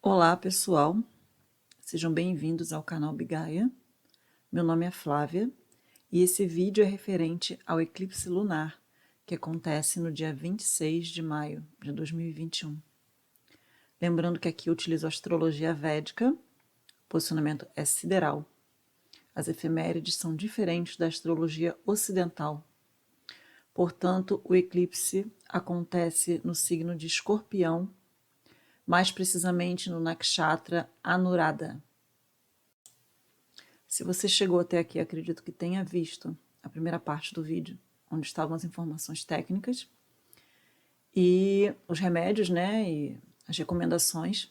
Olá, pessoal. Sejam bem-vindos ao canal Bigaia. Meu nome é Flávia e esse vídeo é referente ao eclipse lunar, que acontece no dia 26 de maio de 2021. Lembrando que aqui eu utilizo a astrologia védica, o posicionamento é sideral. As efemérides são diferentes da astrologia ocidental. Portanto, o eclipse acontece no signo de Escorpião, mais precisamente no nakshatra Anuradha. Se você chegou até aqui, acredito que tenha visto a primeira parte do vídeo, onde estavam as informações técnicas e os remédios, né, e as recomendações.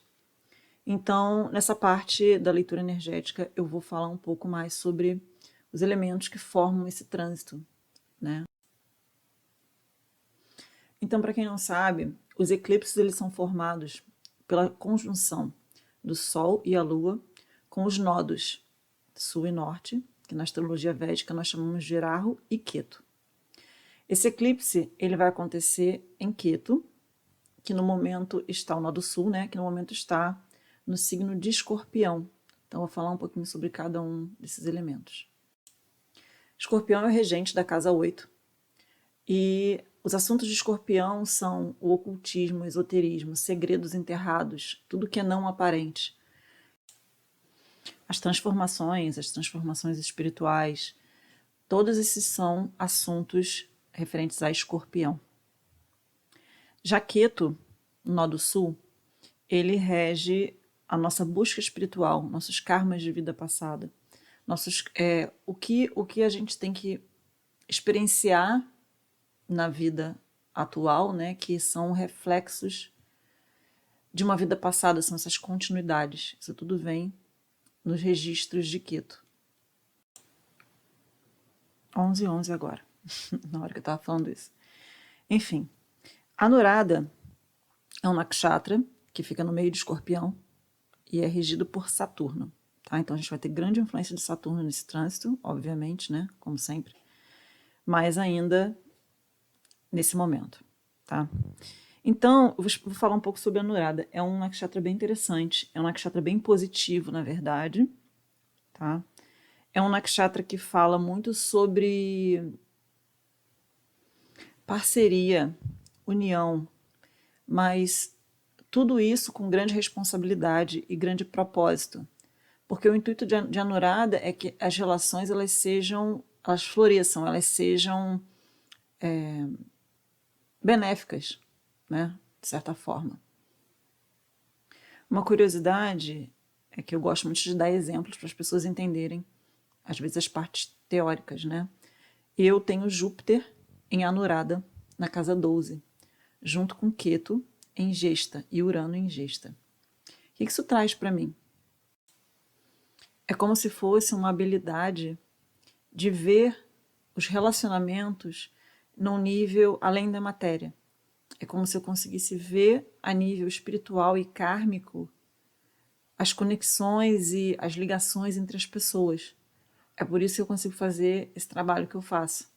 Então, nessa parte da leitura energética, eu vou falar um pouco mais sobre os elementos que formam esse trânsito, né? Então, para quem não sabe, os eclipses eles são formados pela conjunção do Sol e a Lua com os nodos Sul e Norte, que na astrologia védica nós chamamos de Rahu e Ketu. Esse eclipse ele vai acontecer em Ketu, que no momento está o nodo Sul, né, que no momento está no signo de Escorpião. Então, vou falar um pouquinho sobre cada um desses elementos. Escorpião é o regente da casa 8, e os assuntos de Escorpião são o ocultismo, o esoterismo, segredos enterrados, tudo que é não aparente. As transformações espirituais, todos esses são assuntos referentes a Escorpião. Já Ketu, no Nodo Sul, ele rege a nossa busca espiritual, nossos karmas de vida passada, o que a gente tem que experienciar na vida atual, né, que são reflexos de uma vida passada, são essas continuidades. Isso tudo vem nos registros de Ketu. 11:11 agora, na hora que eu estava falando isso. Enfim, Anuradha é um nakshatra que fica no meio de Escorpião e é regido por Saturno. Tá? Então a gente vai ter grande influência de Saturno nesse trânsito, obviamente, né? Como sempre, mas ainda nesse momento. Tá? Então, eu vou falar um pouco sobre a Anuradha. É um nakshatra bem interessante, é um nakshatra bem positivo, na verdade. Tá? É um nakshatra que fala muito sobre parceria, união, mas tudo isso com grande responsabilidade e grande propósito. Porque o intuito de Anuradha é que as relações elas floresçam, elas sejam benéficas, né, de certa forma. Uma curiosidade é que eu gosto muito de dar exemplos para as pessoas entenderem, às vezes, as partes teóricas, né? Eu tenho Júpiter em Anuradha, na casa 12, junto com Ketu em Gesta e Urano em Gesta. O que isso traz para mim? É como se fosse uma habilidade de ver os relacionamentos num nível além da matéria. É como se eu conseguisse ver a nível espiritual e kármico as conexões e as ligações entre as pessoas. É por isso que eu consigo fazer esse trabalho que eu faço.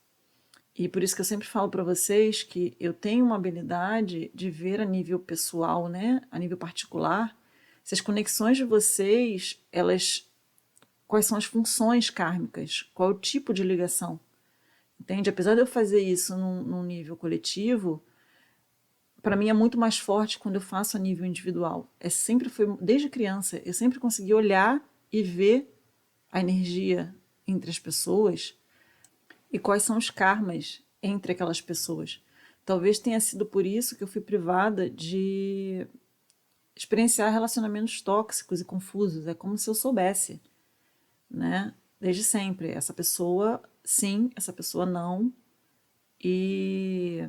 E por isso que eu sempre falo para vocês que eu tenho uma habilidade de ver a nível pessoal, né, a nível particular, se as conexões de vocês, quais são as funções kármicas, qual é o tipo de ligação. Entende? Apesar de eu fazer isso num nível coletivo, para mim é muito mais forte quando eu faço a nível individual. Sempre foi, desde criança, eu sempre consegui olhar e ver a energia entre as pessoas e quais são os karmas entre aquelas pessoas. Talvez tenha sido por isso que eu fui privada de experienciar relacionamentos tóxicos e confusos. É como se eu soubesse, né? Desde sempre. Essa pessoa sim, essa pessoa não. E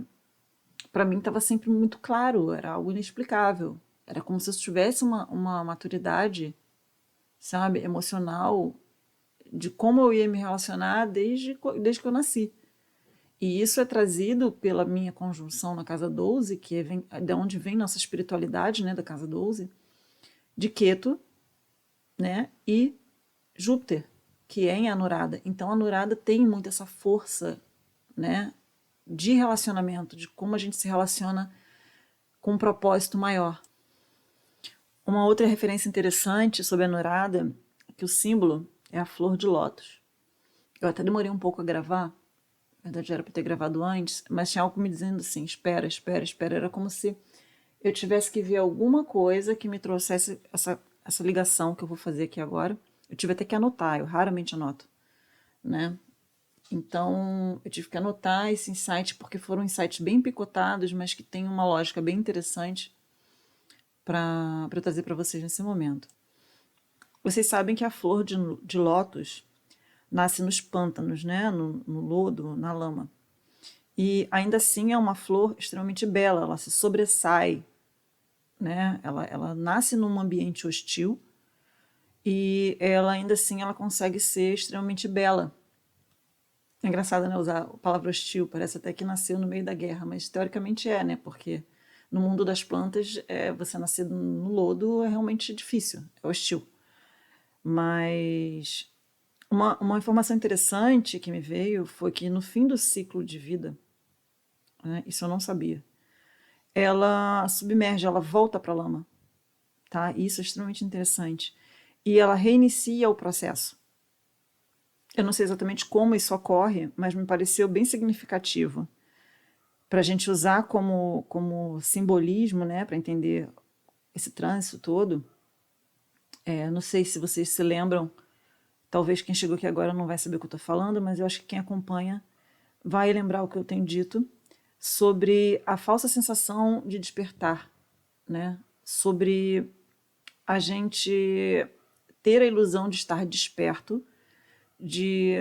para mim estava sempre muito claro, era algo inexplicável. Era como se eu tivesse uma maturidade, sabe, emocional, de como eu ia me relacionar desde que eu nasci. E isso é trazido pela minha conjunção na casa 12, que é de onde vem nossa espiritualidade, né, da casa 12, de Ketu, né, e Júpiter, que é em Anuradha. Então, a Anuradha tem muito essa força, né, de relacionamento, de como a gente se relaciona com um propósito maior. Uma outra referência interessante sobre a Anuradha é que o símbolo é a flor de lótus. Eu até demorei um pouco a gravar, na verdade era para ter gravado antes, mas tinha algo me dizendo assim, espera, espera, espera. Era como se eu tivesse que ver alguma coisa que me trouxesse essa ligação que eu vou fazer aqui agora. Eu tive até que anotar, eu raramente anoto, né? Então, eu tive que anotar esse insight, porque foram insights bem picotados, mas que tem uma lógica bem interessante para trazer para vocês nesse momento. Vocês sabem que a flor de lótus nasce nos pântanos, né? No lodo, na lama. E ainda assim é uma flor extremamente bela, ela se sobressai, né? Ela nasce num ambiente hostil e ela ainda assim ela consegue ser extremamente bela. É engraçado, né, usar a palavra hostil, parece até que nasceu no meio da guerra, mas teoricamente é, né, porque no mundo das plantas, você nascer no lodo é realmente difícil, é hostil. Mas uma informação interessante que me veio foi que no fim do ciclo de vida, né, isso eu não sabia, ela submerge, ela volta para a lama, tá? Isso é extremamente interessante. E ela reinicia o processo. Eu não sei exatamente como isso ocorre, mas me pareceu bem significativo para a gente usar como simbolismo, né, para entender esse trânsito todo. Não sei se vocês se lembram, talvez quem chegou aqui agora não vai saber o que eu estou falando, mas eu acho que quem acompanha vai lembrar o que eu tenho dito sobre a falsa sensação de despertar, né? Sobre a gente ter a ilusão de estar desperto, de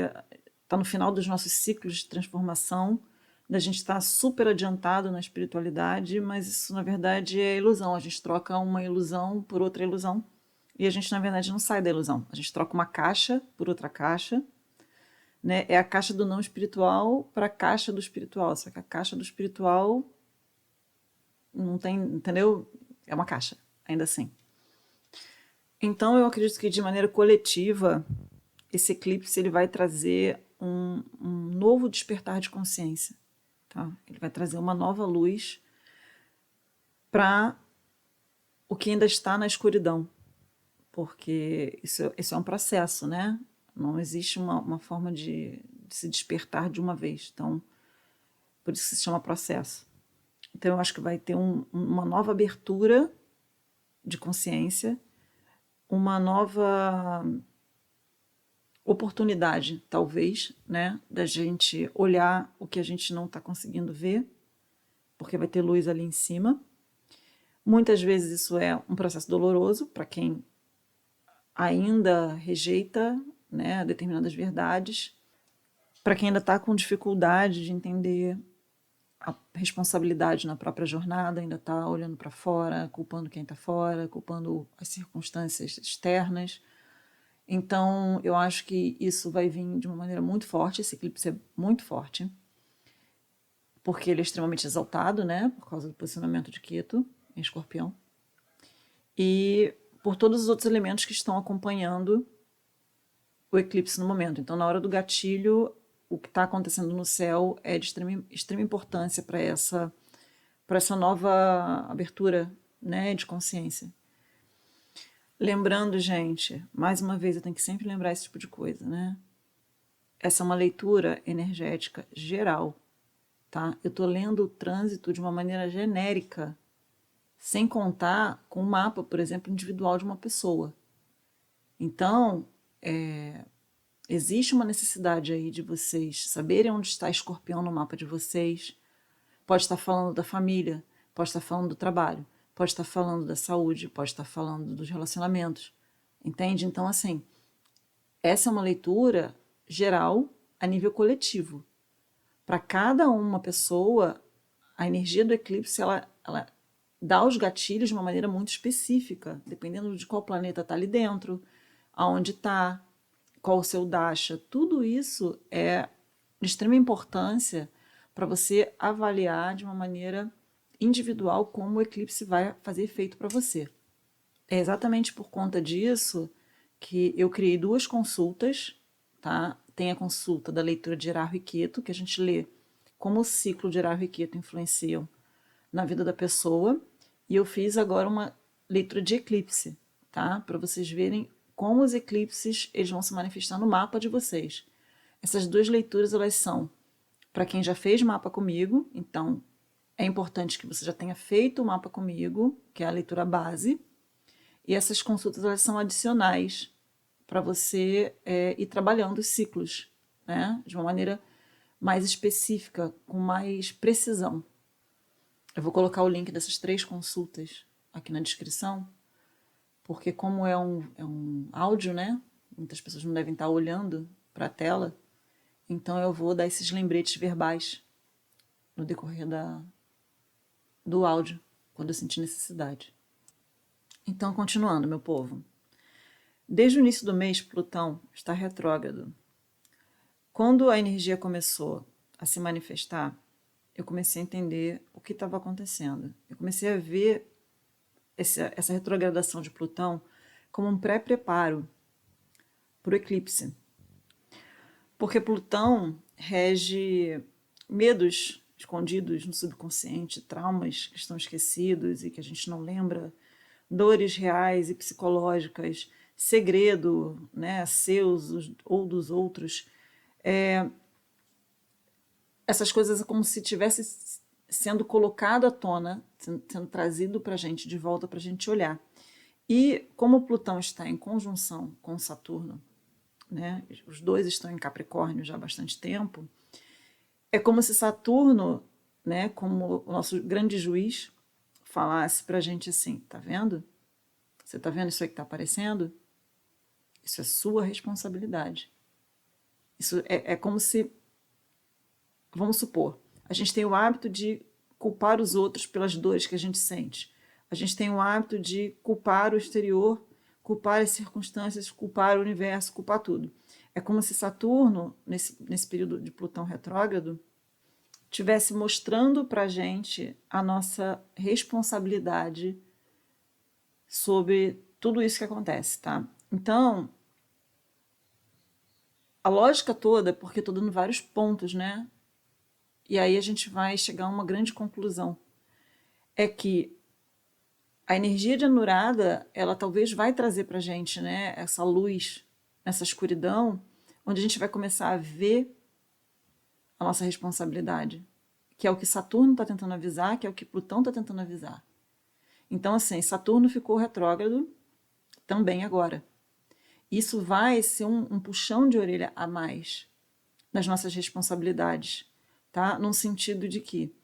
estar no final dos nossos ciclos de transformação, da gente estar super adiantado na espiritualidade, mas isso na verdade é ilusão. A gente troca uma ilusão por outra ilusão e a gente na verdade não sai da ilusão. A gente troca uma caixa por outra caixa, né? É a caixa do não espiritual para a caixa do espiritual, só que a caixa do espiritual não tem, entendeu? É uma caixa, ainda assim. Então eu acredito que de maneira coletiva esse eclipse ele vai trazer um novo despertar de consciência, tá? Ele vai trazer uma nova luz para o que ainda está na escuridão, porque isso é um processo, né? Não existe uma forma de se despertar de uma vez, então por isso que se chama processo. Então eu acho que vai ter uma nova abertura de consciência, uma nova oportunidade, talvez, né, da gente olhar o que a gente não está conseguindo ver, porque vai ter luz ali em cima. Muitas vezes isso é um processo doloroso para quem ainda rejeita, né, determinadas verdades, para quem ainda está com dificuldade de entender a responsabilidade na própria jornada, ainda está olhando para fora, culpando quem está fora, culpando as circunstâncias externas. Então, eu acho que isso vai vir de uma maneira muito forte, esse eclipse é muito forte, porque ele é extremamente exaltado, né, por causa do posicionamento de Ketu em Escorpião, e por todos os outros elementos que estão acompanhando o eclipse no momento. Então, na hora do gatilho, o que está acontecendo no céu é de extrema importância para essa nova abertura, né, de consciência. Lembrando, gente, mais uma vez eu tenho que sempre lembrar esse tipo de coisa, né? Essa é uma leitura energética geral, tá? Eu estou lendo o trânsito de uma maneira genérica, sem contar com o mapa, por exemplo, individual de uma pessoa. Então, existe uma necessidade aí de vocês saberem onde está Escorpião no mapa de vocês. Pode estar falando da família, pode estar falando do trabalho, pode estar falando da saúde, pode estar falando dos relacionamentos, entende? Então, assim, essa é uma leitura geral a nível coletivo. Para cada uma pessoa, a energia do eclipse ela dá os gatilhos de uma maneira muito específica, dependendo de qual planeta está ali dentro, aonde está, qual o seu dasha. Tudo isso é de extrema importância para você avaliar de uma maneira individual como o eclipse vai fazer efeito para você. É exatamente por conta disso que eu criei duas consultas, tá? Tem a consulta da leitura de Erahu e Ketu, que a gente lê como o ciclo de Erahu e Ketu influenciam na vida da pessoa, e eu fiz agora uma leitura de eclipse, tá? Para vocês verem como os eclipses eles vão se manifestar no mapa de vocês. Essas duas leituras elas são para quem já fez mapa comigo, então é importante que você já tenha feito o mapa comigo, que é a leitura base, e essas consultas elas são adicionais para você ir trabalhando os ciclos, né? De uma maneira mais específica, com mais precisão. Eu vou colocar o link dessas 3 consultas aqui na descrição, porque como é um áudio, né? Muitas pessoas não devem estar olhando para a tela, então eu vou dar esses lembretes verbais no decorrer do áudio, quando eu sentir necessidade. Então, continuando, meu povo. Desde o início do mês, Plutão está retrógrado. Quando a energia começou a se manifestar, eu comecei a entender o que estava acontecendo. Eu comecei a ver essa retrogradação de Plutão como um pré-preparo para o eclipse. Porque Plutão rege medos escondidos no subconsciente, traumas que estão esquecidos e que a gente não lembra, dores reais e psicológicas, segredo, né, seus ou dos outros. Essas coisas é como se tivesse sendo colocado à tona, sendo trazido para a gente, de volta para a gente olhar. E como Plutão está em conjunção com Saturno, né, os dois estão em Capricórnio já há bastante tempo, é como se Saturno, né, como o nosso grande juiz, falasse para a gente assim, tá vendo? Você tá vendo isso aí que está aparecendo? Isso é sua responsabilidade. Isso é como se, vamos supor, a gente tem o hábito de culpar os outros pelas dores que a gente sente. A gente tem o hábito de culpar o exterior, culpar as circunstâncias, culpar o universo, culpar tudo. É como se Saturno, nesse período de Plutão retrógrado, estivesse mostrando para a gente a nossa responsabilidade sobre tudo isso que acontece, tá? Então, a lógica toda, porque estou dando vários pontos, né? E aí a gente vai chegar a uma grande conclusão. É que a energia de Anurada, ela talvez vai trazer pra gente, né, essa luz, essa escuridão, onde a gente vai começar a ver a nossa responsabilidade, que é o que Saturno está tentando avisar, que é o que Plutão está tentando avisar. Então, assim, Saturno ficou retrógrado também agora. Isso vai ser um puxão de orelha a mais nas nossas responsabilidades, tá? Num sentido de que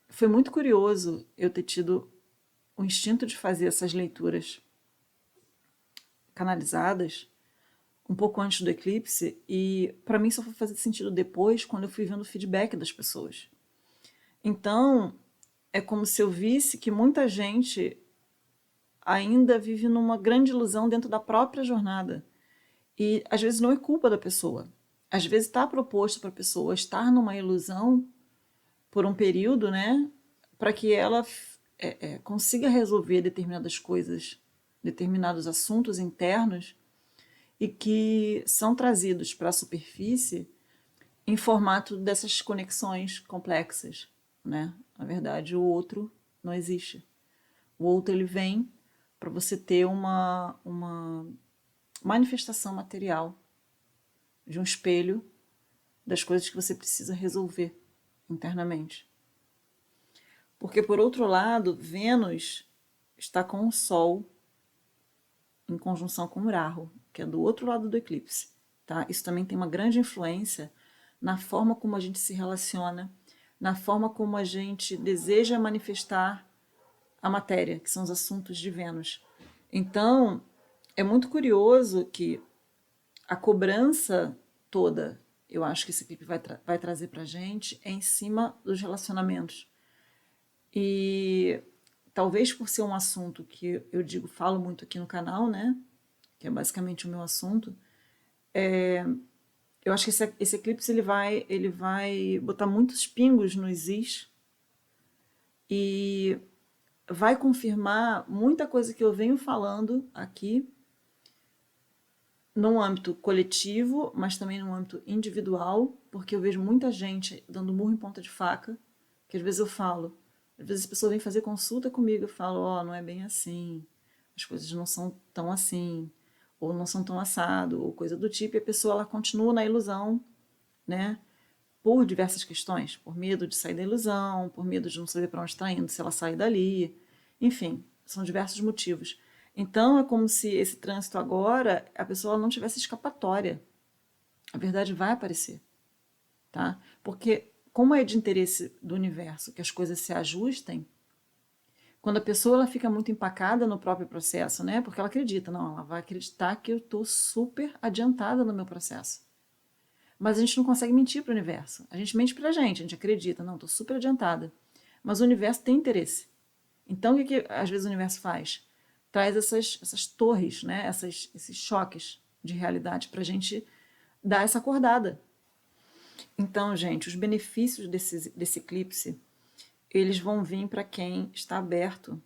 foi muito curioso eu ter tido o instinto de fazer essas leituras canalizadas um pouco antes do eclipse, e para mim só foi fazer sentido depois, quando eu fui vendo o feedback das pessoas. Então, é como se eu visse que muita gente ainda vive numa grande ilusão dentro da própria jornada. E às vezes não é culpa da pessoa. Às vezes está proposto para a pessoa estar numa ilusão por um período, né, para que ela consiga resolver determinadas coisas, determinados assuntos internos e que são trazidos para a superfície em formato dessas conexões complexas, né? Na verdade, o outro não existe. O outro ele vem para você ter uma manifestação material de um espelho das coisas que você precisa resolver internamente. Porque, por outro lado, Vênus está com o Sol em conjunção com Rahu, que é do outro lado do eclipse. Tá? Isso também tem uma grande influência na forma como a gente se relaciona, na forma como a gente deseja manifestar a matéria, que são os assuntos de Vênus. Então, é muito curioso que a cobrança toda, eu acho que esse clipe vai trazer para a gente, é em cima dos relacionamentos. E talvez por ser um assunto que eu digo, falo muito aqui no canal, né? Que é basicamente o meu assunto, eu acho que esse eclipse ele vai botar muitos pingos nos is e vai confirmar muita coisa que eu venho falando aqui no âmbito coletivo, mas também no âmbito individual, porque eu vejo muita gente dando murro em ponta de faca, que às vezes eu falo, Às vezes as pessoas vêm fazer consulta comigo e falam, ó, não é bem assim, as coisas não são tão assim, ou não são tão assado, ou coisa do tipo, e a pessoa ela continua na ilusão, né? Por diversas questões, por medo de sair da ilusão, por medo de não saber para onde está indo, se ela sair dali, enfim, são diversos motivos. Então é como se esse trânsito agora, a pessoa não tivesse escapatória. A verdade vai aparecer, tá? Porque como é de interesse do universo que as coisas se ajustem, quando a pessoa ela fica muito empacada no próprio processo, né? Porque ela acredita, não, ela vai acreditar que eu estou super adiantada no meu processo. Mas a gente não consegue mentir para o universo. A gente mente para a gente acredita, não, estou super adiantada. Mas o universo tem interesse. Então o que às vezes o universo faz? Traz essas torres, né? Esses choques de realidade para a gente dar essa acordada. Então, gente, os benefícios desse eclipse, eles vão vir para quem está aberto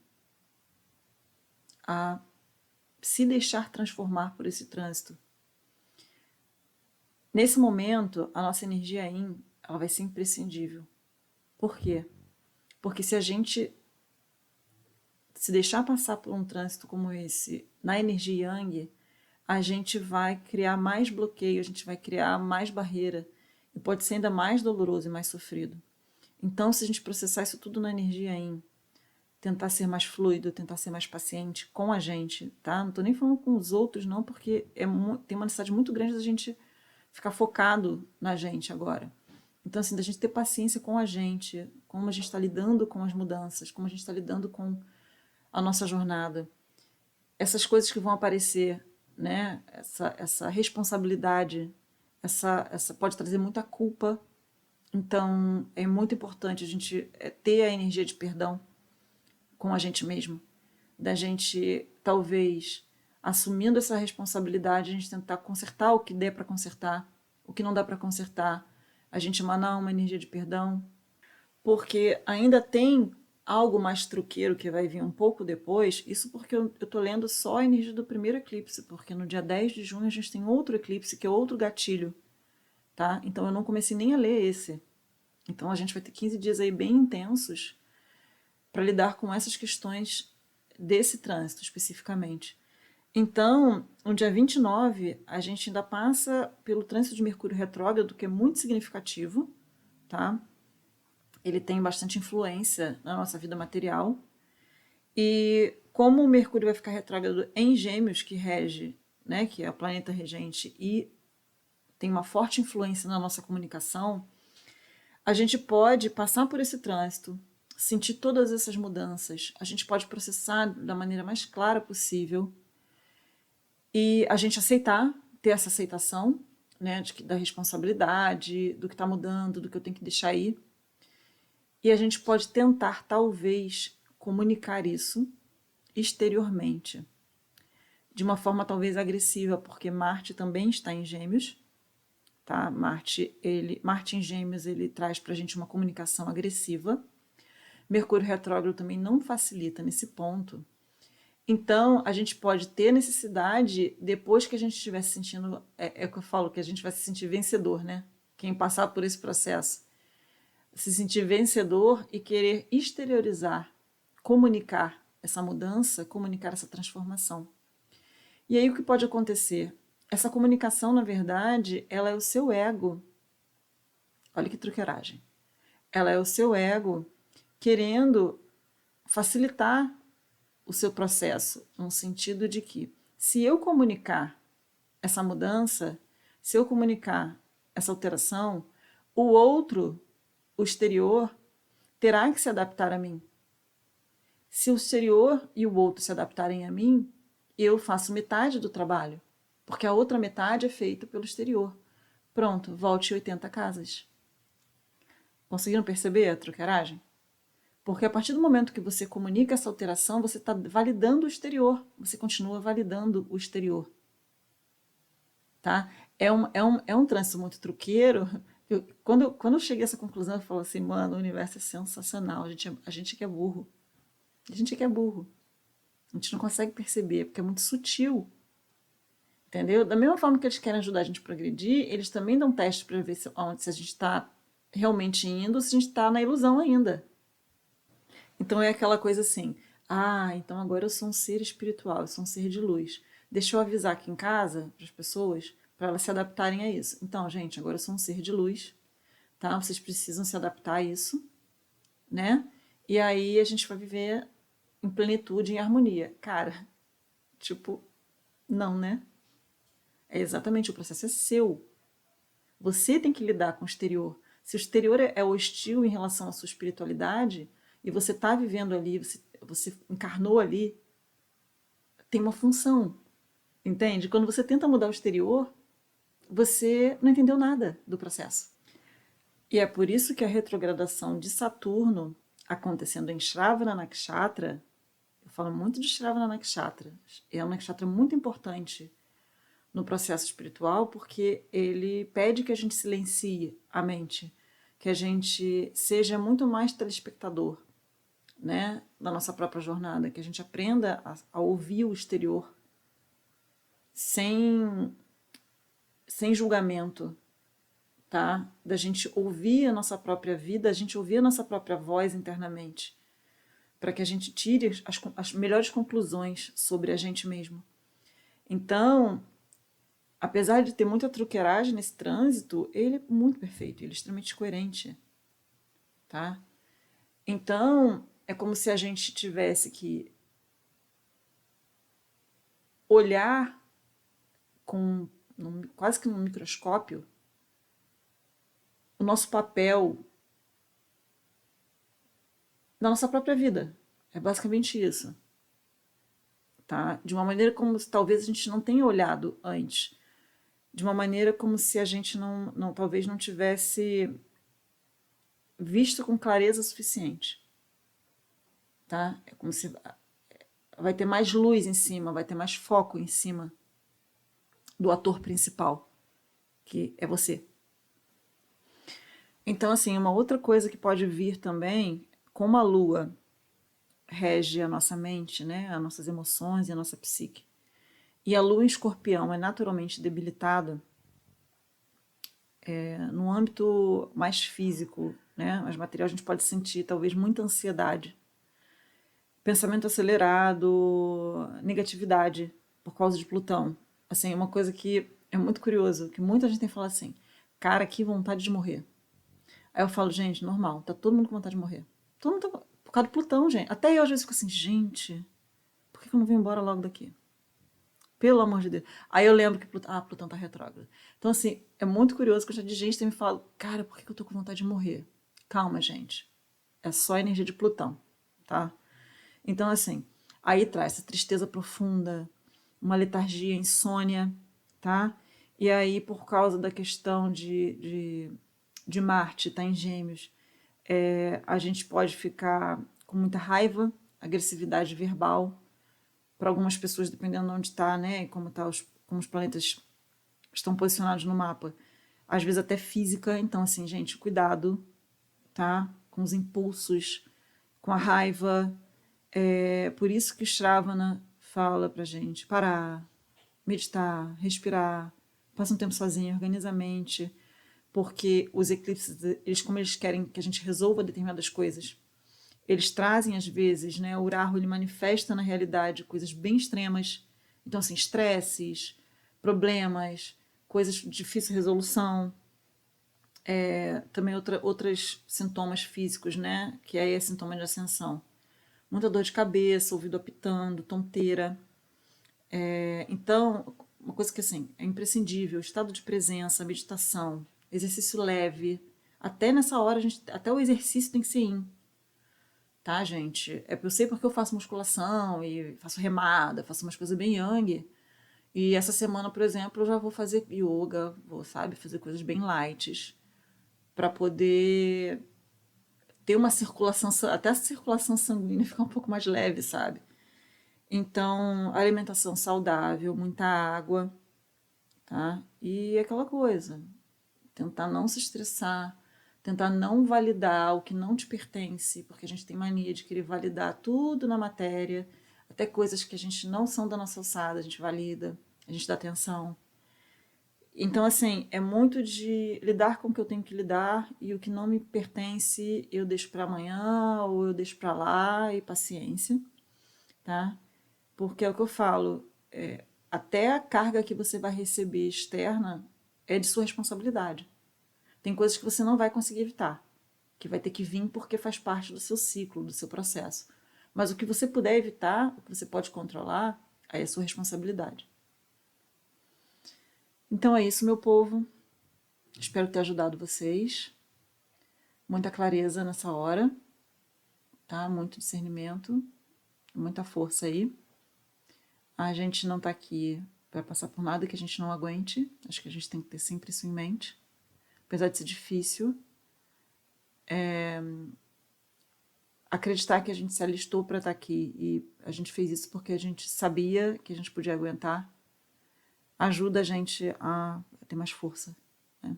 a se deixar transformar por esse trânsito. Nesse momento, a nossa energia Yin, ela vai ser imprescindível. Por quê? Porque se a gente se deixar passar por um trânsito como esse na energia Yang, a gente vai criar mais bloqueio, a gente vai criar mais barreira e pode ser ainda mais doloroso e mais sofrido. Então, se a gente processar isso tudo na energia Yin, tentar ser mais fluido, tentar ser mais paciente com a gente, tá? Não tô nem falando com os outros, não, porque tem uma necessidade muito grande da gente ficar focado na gente agora. Então, assim, da gente ter paciência com a gente, como a gente está lidando com as mudanças, como a gente está lidando com a nossa jornada. Essas coisas que vão aparecer, né? Essa responsabilidade, essa pode trazer muita culpa. Então, é muito importante a gente ter a energia de perdão com a gente mesmo, da gente talvez assumindo essa responsabilidade, a gente tentar consertar o que der para consertar, o que não dá para consertar, a gente emanar uma energia de perdão, porque ainda tem algo mais truqueiro que vai vir um pouco depois, isso porque eu tô lendo só a energia do primeiro eclipse, porque no dia 10 de junho a gente tem outro eclipse, que é outro gatilho, tá? Então eu não comecei nem a ler esse. Então a gente vai ter 15 dias aí bem intensos para lidar com essas questões desse trânsito especificamente. Então, no dia 29, a gente ainda passa pelo trânsito de Mercúrio retrógrado, que é muito significativo, tá? Ele tem bastante influência na nossa vida material. E como o Mercúrio vai ficar retrógrado em Gêmeos, que rege, né, que é o planeta regente, e tem uma forte influência na nossa comunicação, a gente pode passar por esse trânsito, sentir todas essas mudanças, a gente pode processar da maneira mais clara possível e a gente aceitar, ter essa aceitação, né, da responsabilidade, do que está mudando, do que eu tenho que deixar ir. E a gente pode tentar, talvez, comunicar isso exteriormente, de uma forma talvez agressiva, porque Marte também está em Gêmeos, tá? Marte em Gêmeos, ele traz para a gente uma comunicação agressiva. Mercúrio retrógrado também não facilita nesse ponto. Então, a gente pode ter necessidade, depois que a gente estiver se sentindo, é o que eu falo, que a gente vai se sentir vencedor, né? Quem passar por esse processo. Se sentir vencedor e querer exteriorizar, comunicar essa mudança, comunicar essa transformação. E aí o que pode acontecer? Essa comunicação, na verdade, ela é o seu ego. Olha que truqueiragem. Ela é o seu ego querendo facilitar o seu processo, no sentido de que, se eu comunicar essa mudança, se eu comunicar essa alteração, o outro, o exterior, terá que se adaptar a mim. Se o exterior e o outro se adaptarem a mim, eu faço metade do trabalho, porque a outra metade é feita pelo exterior. Pronto, volte 80 casas. Conseguiram perceber a truqueiragem? Porque a partir do momento que você comunica essa alteração, você está validando o exterior. Você continua validando o exterior. Tá? É um trânsito muito truqueiro. Quando eu cheguei a essa conclusão, eu falo assim, mano, o universo é sensacional. A gente que é burro. A gente que é burro. A gente não consegue perceber, porque é muito sutil. Entendeu? Da mesma forma que eles querem ajudar a gente a progredir, eles também dão testes para ver se a gente está realmente indo ou se a gente está na ilusão ainda. Então é aquela coisa assim, ah, então agora eu sou um ser espiritual, eu sou um ser de luz. Deixa eu avisar aqui em casa para as pessoas, para elas se adaptarem a isso. Então, gente, agora eu sou um ser de luz, tá? Vocês precisam se adaptar a isso, né? E aí a gente vai viver em plenitude, em harmonia. Cara, tipo, não, né? É exatamente, o processo é seu. Você tem que lidar com o exterior. Se o exterior é hostil em relação à sua espiritualidade, e você está vivendo ali, você encarnou ali, tem uma função, entende? Quando você tenta mudar o exterior, você não entendeu nada do processo. E é por isso que a retrogradação de Saturno acontecendo em Shravana Nakshatra, eu falo muito de Shravana Nakshatra, é um nakshatra muito importante no processo espiritual, porque ele pede que a gente silencie a mente, que a gente seja muito mais telespectador, né, da nossa própria jornada, que a gente aprenda a ouvir o exterior sem, sem julgamento, tá? Da gente ouvir a nossa própria vida, a gente ouvir a nossa própria voz internamente, para que a gente tire as melhores conclusões sobre a gente mesmo. Então, apesar de ter muita truqueiragem nesse trânsito, ele é muito perfeito, ele é extremamente coerente, tá? Então, é como se a gente tivesse que olhar com quase que num microscópio o nosso papel na nossa própria vida. É basicamente isso, tá? De uma maneira como se talvez a gente não tenha olhado antes, de uma maneira como se a gente talvez não tivesse visto com clareza suficiente, tá? É como se vai ter mais luz em cima, vai ter mais foco em cima do ator principal, que é você. Então, assim, uma outra coisa que pode vir também, como a Lua rege a nossa mente, né, as nossas emoções e a nossa psique, e a Lua em Escorpião é naturalmente debilitada, no âmbito mais físico, né, mais material, a gente pode sentir talvez muita ansiedade, pensamento acelerado, negatividade por causa de Plutão. Assim, uma coisa que é muito curioso, que muita gente tem falado assim, cara, que vontade de morrer. Aí eu falo, gente, normal, tá todo mundo com vontade de morrer. Todo mundo tá, por causa do Plutão, gente. Até eu às vezes fico assim, gente, por que eu não vim embora logo daqui? Pelo amor de Deus. Aí eu lembro que Plutão tá retrógrado. Então, assim, é muito curioso que eu já de gente que me fala, cara, por que eu tô com vontade de morrer? Calma, gente. É só a energia de Plutão, tá? Então, assim, aí traz essa tristeza profunda, uma letargia, insônia, tá? E aí, por causa da questão de Marte, tá em Gêmeos, a gente pode ficar com muita raiva, agressividade verbal, para algumas pessoas, dependendo de onde está, né? E como os planetas estão posicionados no mapa. Às vezes até física. Então, assim, gente, cuidado, tá? Com os impulsos, com a raiva. É por isso que Shravana fala pra gente parar, meditar, respirar, passa um tempo sozinho, organiza a mente, porque os eclipses, eles, como eles querem que a gente resolva determinadas coisas, eles trazem às vezes, né, o Rahu ele manifesta na realidade coisas bem extremas, então assim, estresses, problemas, coisas de difícil resolução, também outros sintomas físicos, né, que aí é sintoma de ascensão, muita dor de cabeça, ouvido apitando, tonteira. Então, uma coisa que assim é imprescindível: estado de presença, meditação, exercício leve. Até nessa hora, até o exercício tem que ser in, tá, gente? Eu sei porque eu faço musculação e faço remada, faço umas coisas bem yang. E essa semana, por exemplo, eu já vou fazer yoga, vou, sabe, fazer coisas bem light para poder ter uma circulação, até a circulação sanguínea ficar um pouco mais leve, sabe? Então, alimentação saudável, muita água, tá? E aquela coisa, tentar não se estressar, tentar não validar o que não te pertence, porque a gente tem mania de querer validar tudo na matéria, até coisas que a gente não são da nossa alçada, a gente valida, a gente dá atenção. Então, assim, é muito de lidar com o que eu tenho que lidar e o que não me pertence eu deixo para amanhã ou eu deixo para lá e paciência, tá? Porque é o que eu falo, até a carga que você vai receber externa é de sua responsabilidade. Tem coisas que você não vai conseguir evitar, que vai ter que vir porque faz parte do seu ciclo, do seu processo. Mas o que você puder evitar, o que você pode controlar, aí é sua responsabilidade. Então é isso, meu povo. Espero ter ajudado vocês. Muita clareza nessa hora, tá? Muito discernimento, muita força aí. A gente não tá aqui para passar por nada que a gente não aguente. Acho que a gente tem que ter sempre isso em mente. Apesar de ser difícil, acreditar que a gente se alistou para estar aqui e a gente fez isso porque a gente sabia que a gente podia aguentar, ajuda a gente a ter mais força, né?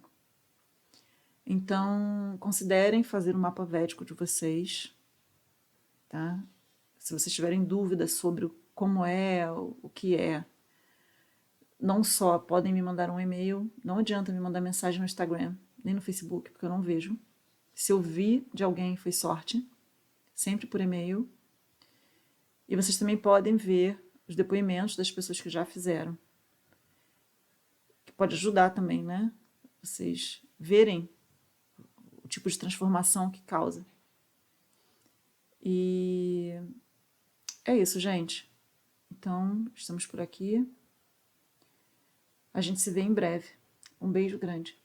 Então, considerem fazer um mapa védico de vocês, tá? Se vocês tiverem dúvidas sobre como é, o que é, não só podem me mandar um e-mail, não adianta me mandar mensagem no Instagram, nem no Facebook, porque eu não vejo. Se eu vi de alguém, foi sorte, sempre por e-mail. E vocês também podem ver os depoimentos das pessoas que já fizeram, que pode ajudar também, né? Vocês verem o tipo de transformação que causa. E é isso, gente. Então, estamos por aqui. A gente se vê em breve. Um beijo grande.